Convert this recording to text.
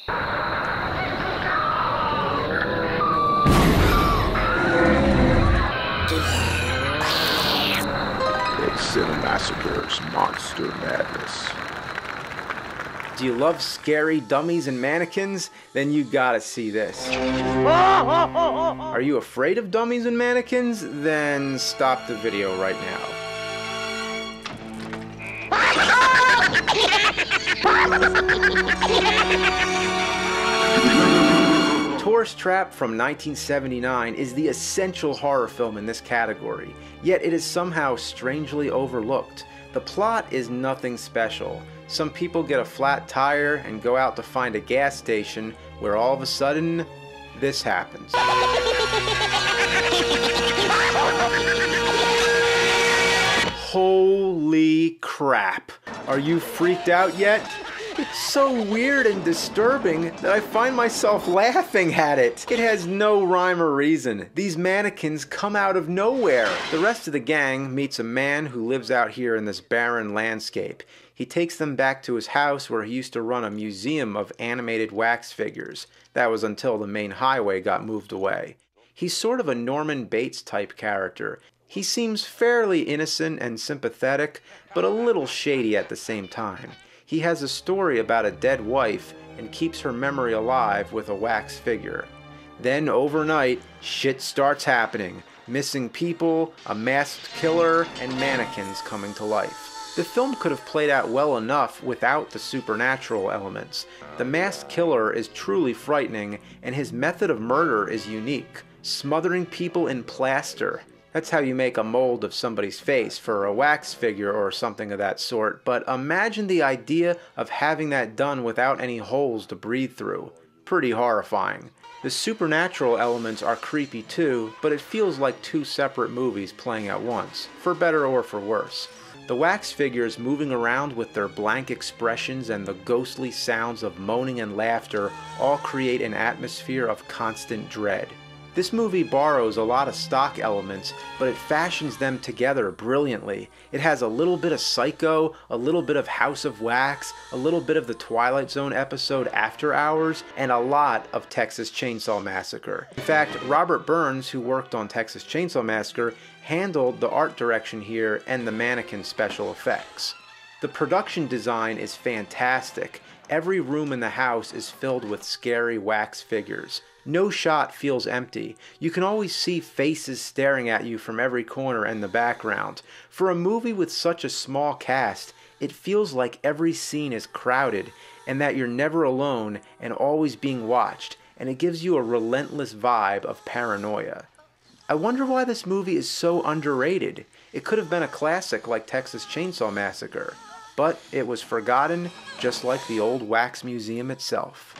It's Cinemassacre's Monster Madness. Do you love scary dummies and mannequins? Then you gotta see this. Are you afraid of dummies and mannequins? Then stop the video right now. Tourist Trap from 1979 is the essential horror film in this category, yet it is somehow strangely overlooked. The plot is nothing special. Some people get a flat tire and go out to find a gas station where all of a sudden, this happens. Holy crap! Are you freaked out yet? It's so weird and disturbing that I find myself laughing at it. It has no rhyme or reason. These mannequins come out of nowhere. The rest of the gang meets a man who lives out here in this barren landscape. He takes them back to his house where he used to run a museum of animated wax figures. That was until the main highway got moved away. He's sort of a Norman Bates type character. He seems fairly innocent and sympathetic, but a little shady at the same time. He has a story about a dead wife and keeps her memory alive with a wax figure. Then overnight, shit starts happening. Missing people, a masked killer, and mannequins coming to life. The film could have played out well enough without the supernatural elements. The masked killer is truly frightening, and his method of murder is unique. Smothering people in plaster. That's how you make a mold of somebody's face for a wax figure or something of that sort, but imagine the idea of having that done without any holes to breathe through. Pretty horrifying. The supernatural elements are creepy too, but it feels like two separate movies playing at once, for better or for worse. The wax figures moving around with their blank expressions and the ghostly sounds of moaning and laughter all create an atmosphere of constant dread. This movie borrows a lot of stock elements, but it fashions them together brilliantly. It has a little bit of Psycho, a little bit of House of Wax, a little bit of the Twilight Zone episode After Hours, and a lot of Texas Chainsaw Massacre. In fact, Robert Burns, who worked on Texas Chainsaw Massacre, handled the art direction here and the mannequin special effects. The production design is fantastic. Every room in the house is filled with scary wax figures. No shot feels empty. You can always see faces staring at you from every corner and the background. For a movie with such a small cast, it feels like every scene is crowded and that you're never alone and always being watched, and it gives you a relentless vibe of paranoia. I wonder why this movie is so underrated. It could have been a classic like Texas Chainsaw Massacre, but it was forgotten just like the old wax museum itself.